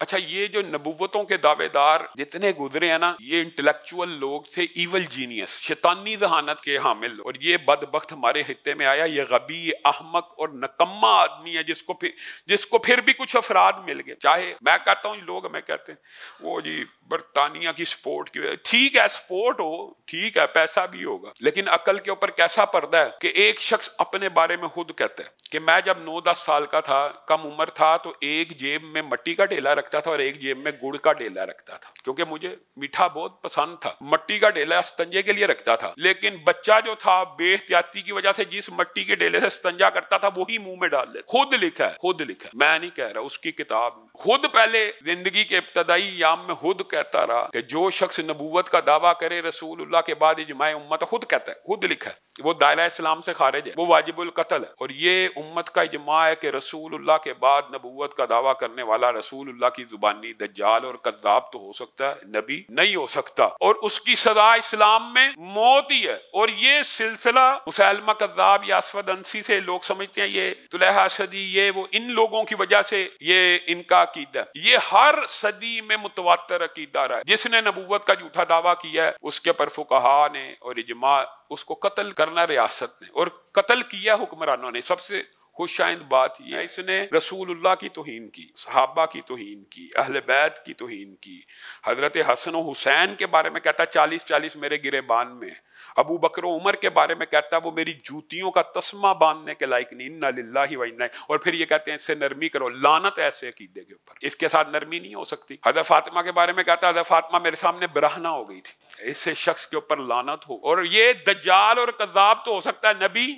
اچھا یہ جو نبوتوں کے دعوے دار جتنے گزرے ہیں نا، یہ انٹلیکچوئل لوگ تھے، ایول جینیس، شیطانی ذہانت کے حامل، اور یہ بدبخت ہمارے خطے میں آیا، یہ غبی، احمق اور نکما آدمی ہے جس کو پھر بھی کچھ افراد مل گئے. چاہے میں کہتا ہوں، لوگ ہمیں کہتے ہیں وہ جی برطانیہ کی سپورٹ کی وجہ، ٹھیک ہے سپورٹ ہو، ٹھیک ہے پیسہ بھی ہوگا، لیکن عقل کے اوپر کیسا پردہ ہے کہ ایک شخص اپنے بارے میں خود کہتا ہے کہ میں جب 9-10 سال کا تھا، کم عمر تھا، تو ایک جیب میں مٹی کا ڈھیلا رکھتا تھا اور ایک جیب میں گڑ کا ڈھیلا رکھتا تھا، کیونکہ مجھے میٹھا بہت پسند تھا. مٹی کا ڈھیلا استنجے کے لیے رکھتا تھا، لیکن بچہ جو تھا بے احتیاطی کی وجہ سے جس مٹی کے ڈھیلے سے استنجا کرتا تھا وہی منہ میں ڈال لیتا. خود لکھا ہے، خود لکھا ہے، میں نہیں کہہ رہا، اس کی کتاب میں خود پہلے زندگی کے ابتدائی ایام میں خود کہتا رہا کہ جو شخص نبوت کا دعویٰ کرے رسول اللہ کے بعد اجماع امت، خود کہتا ہے، خود لکھا ہے، وہ دائرہ اسلام سے خارج ہے، وہ واجب القتل ہے. اور یہ امت کا اجماع ہے کہ رسول اللہ کے بعد نبوت کا دعویٰ کرنے والا رسول اللہ کی زبانی دجال اور کذاب تو ہو سکتا ہے، نبی نہیں ہو سکتا، اور اس کی سزا اسلام میں موت ہی ہے. اور یہ سلسلہ مسیلمہ کذاب یا اسود انسی سے لوگ سمجھتے ہیں یہ طلحہ صدی، یہ وہ، ان لوگوں کی وجہ سے یہ ان کا عقیدہ ہے. یہ ہر صدی میں متواتر عقیدہ رہا ہے. جس نے نبوت کا جھوٹا دعویٰ کیا ہے اس کے پر فقہا نے اور اجماع اس کو قتل کرنا ریاست نے، اور قتل کیا حکمرانوں نے. سب سے خوش آئند بات یہ ہے، اس نے رسول اللہ کی توہین کی، صحابہ کی توہین کی، اہل بیت کی توہین کی. حضرت حسن و حسین کے بارے میں کہتا ہے 40 میرے گریبان میں. ابو بکر و عمر کے بارے میں کہتا ہے وہ میری جوتیوں کا تسمہ باندھنے کے لائق نہیں، انا للہ و انا. اور پھر یہ کہتے ہیں اس سے نرمی کرو. لعنت ایسے عقیدے کے اوپر، اس کے ساتھ نرمی نہیں ہو سکتی. حضرت فاطمہ کے بارے میں کہتا ہے حضرت فاطمہ میرے سامنے برہنہ ہو گئی تھی، اس سے شخص کے اوپر لعنت ہو. اور یہ دجال اور کذاب تو ہو سکتا ہے، نبی.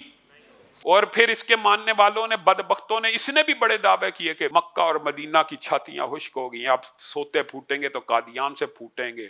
اور پھر اس کے ماننے والوں نے، بدبختوں نے، اس نے بھی بڑے دعوے کیے کہ مکہ اور مدینہ کی چھاتیاں خشک ہو گئی، اب سوتے پھوٹیں گے تو قادیان سے پھوٹیں گے،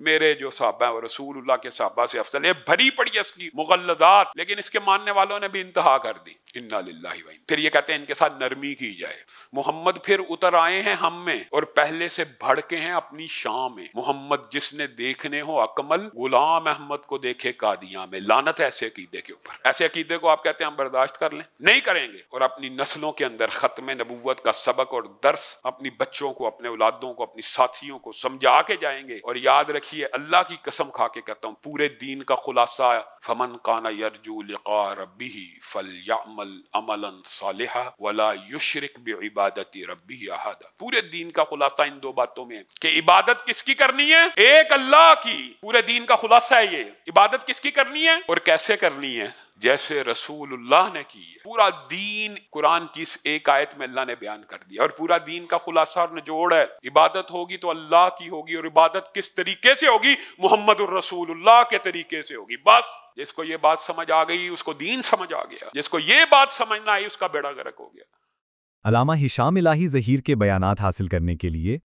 میرے جو صحابہ ہیں وہ رسول اللہ کے صحابہ سے افضل. یہ بھری پڑی ہے اس کی مغلظات، لیکن اس کے ماننے والوں نے بھی انتہا کر دی. انا للہ و انا. پھر یہ کہتے ہیں ان کے ساتھ نرمی کی جائے. محمد پھر اتر آئے ہیں ہم میں اور پہلے سے بڑھ کے ہیں اپنی شام میں. محمد جس نے دیکھنے ہو اکمل، غلام احمد کو دیکھے قادیاں میں. لعنت ایسے عقیدے کے اوپر. ایسے عقیدے کو آپ کہتے ہیں ہم برداشت کر لیں؟ نہیں کریں گے. اور اپنی نسلوں کے اندر ختم نبوت کا سبق اور درس اپنی بچوں کو، اپنے اولادوں کو، اپنی ساتھیوں کو سمجھا کے جائیں گے. اور یاد رکھیے، اللہ کی قسم کھا کے کہتا ہوں، پورے دین کا خلاصہ فمن کان یرجو لقاء ربہ فلیعمل عملا صالحا ولا یشرک بعبادت ربہ احدا. پورے دین کا خلاصہ ان دو باتوں میں ہے کہ عبادت کس کی کرنی ہے؟ ایک اللہ کی. پورے دین کا خلاصہ ہے یہ. عبادت کس کی کرنی ہے اور کیسے کرنی ہے؟ جیسے رسول اللہ نے کی ہے. پورا دین قرآن کی اس ایک آیت میں اللہ نے بیان کر دیا، اور پورا دین کا خلاصہ اور نچوڑ ہے عبادت ہوگی تو اللہ کی ہوگی، اور عبادت کس طریقے سے ہوگی؟ محمد الرسول اللہ کے طریقے سے ہوگی. بس جس کو یہ بات سمجھ آ گئی اس کو دین سمجھ آ گیا، جس کو یہ بات سمجھنا آئی اس کا بیڑا غرق ہو گیا. علامہ ہشام الہی ظہیر کے بیانات حاصل کرنے کے لیے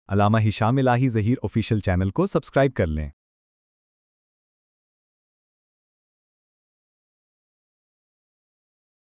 علامہ ہشام الہی ظہیر آفیشیل چینل کو سبسکرائب کر لیں.